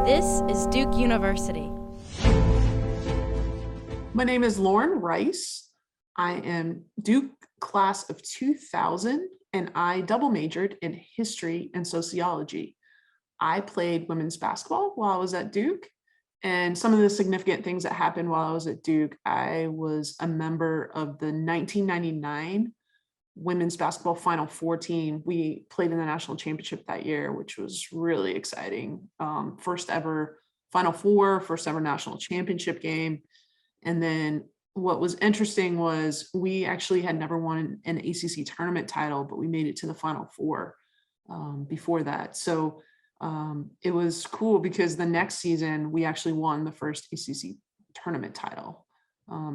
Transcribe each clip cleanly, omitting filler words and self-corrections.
This is Duke University. My name is Lauren Rice. I am Duke class of 2000, and I double majored in history and sociology. I played women's basketball while I was at Duke, and some of the significant things that happened while I was at Duke, I was a member of the 1999 women's basketball Final Four team. We played in the national championship that year, which was really exciting. First ever Final Four, first ever national championship game. And then what was interesting was we actually had never won an ACC tournament title, but we made it to the Final Four before that. So it was cool because the next season we actually won the first ACC tournament title.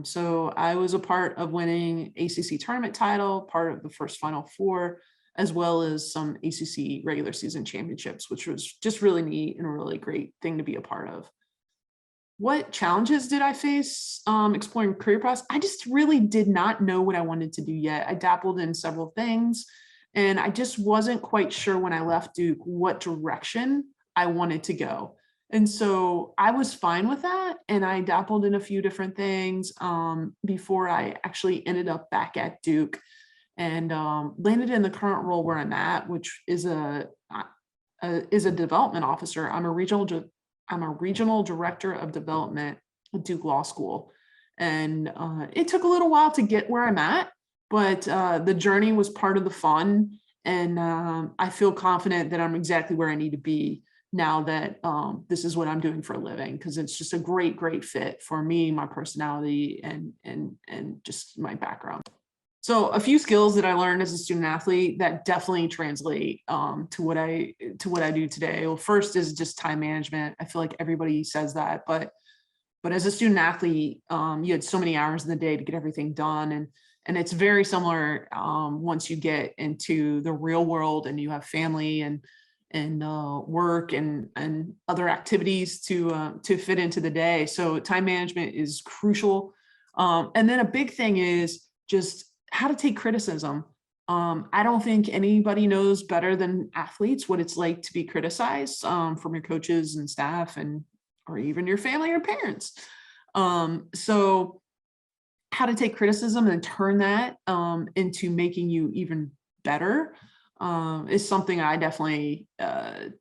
So I was a part of winning ACC tournament title, part of the first Final Four, as well as some ACC regular season championships, which was just really neat and a really great thing to be a part of. What challenges did I face exploring career paths? I just really did not know what I wanted to do yet. I dabbled in several things, and I just wasn't quite sure when I left Duke what direction I wanted to go. And so I was fine with that. And I dabbled in a few different things before I actually ended up back at Duke and landed in the current role where I'm at, which is a development officer. I'm a regional director of development at Duke Law School. And it took a little while to get where I'm at, but the journey was part of the fun. And I feel confident that I'm exactly where I need to be now that this is what I'm doing for a living, because it's just a great, great fit for me, my personality, and just my background. So a few skills that I learned as a student athlete that definitely translate to what I do today. Well, first is just time management. I feel like everybody says that, but as a student athlete, you had so many hours in the day to get everything done, and it's very similar once you get into the real world and you have family and work and other activities to fit into the day. So time management is crucial. And then a big thing is just how to take criticism. I don't think anybody knows better than athletes what it's like to be criticized from your coaches and staff or even your family or parents. So how to take criticism and turn that into making you even better is something I definitely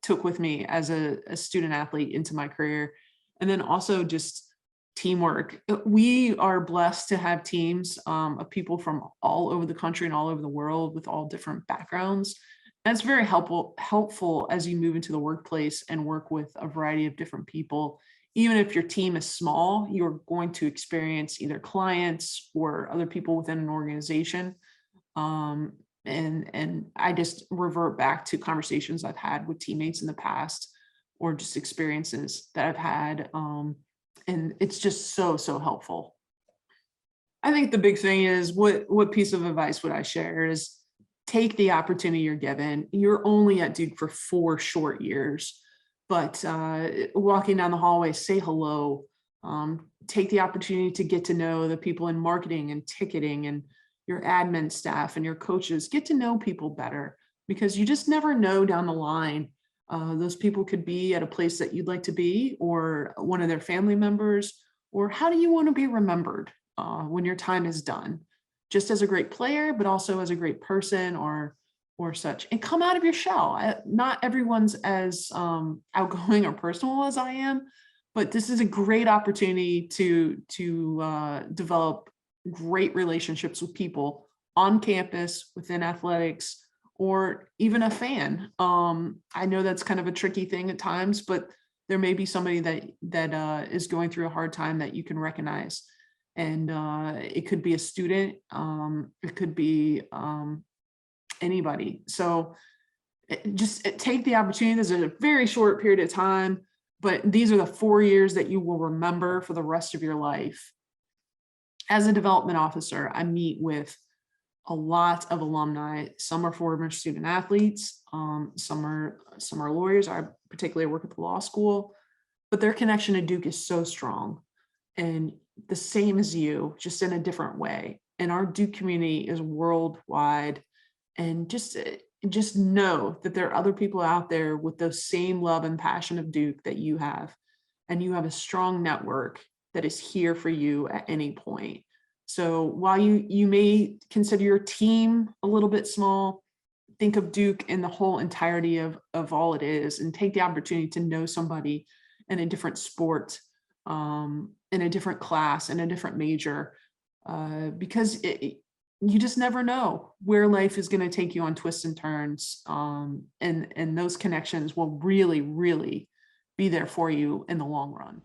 took with me as a student athlete into my career. And then also just teamwork. We are blessed to have teams of people from all over the country and all over the world with all different backgrounds. That's very helpful as you move into the workplace and work with a variety of different people. Even if your team is small, you're going to experience either clients or other people within an organization. And I just revert back to conversations I've had with teammates in the past or just experiences that I've had. And it's just so helpful. I think the big thing is what piece of advice would I share is take the opportunity you're given. You're only at Duke for 4 short years, but walking down the hallway, say hello, take the opportunity to get to know the people in marketing and ticketing and your admin staff and your coaches. Get to know people better, because you just never know down the line. Those people could be at a place that you'd like to be, or one of their family members, or how do you want to be remembered when your time is done? Just as a great player, but also as a great person or such. And come out of your shell. Not everyone's as outgoing or personal as I am, but this is a great opportunity to develop great relationships with people on campus, within athletics, or even a fan. I know that's kind of a tricky thing at times, but there may be somebody that is going through a hard time that you can recognize. And it could be a student, it could be anybody. So just take the opportunity. This is a very short period of time, but these are the 4 years that you will remember for the rest of your life. As a development officer, I meet with a lot of alumni. Some are former student athletes, some are lawyers. I particularly work at the law school, but their connection to Duke is so strong, and the same as you, just in a different way. And our Duke community is worldwide, and just just know that there are other people out there with the same love and passion of Duke that you have, and you have a strong network that is here for you at any point. So while you may consider your team a little bit small, think of Duke in the whole entirety of all it is, and take the opportunity to know somebody in a different sport, in a different class, in a different major, because you just never know where life is going to take you on twists and turns, and those connections will really, really be there for you in the long run.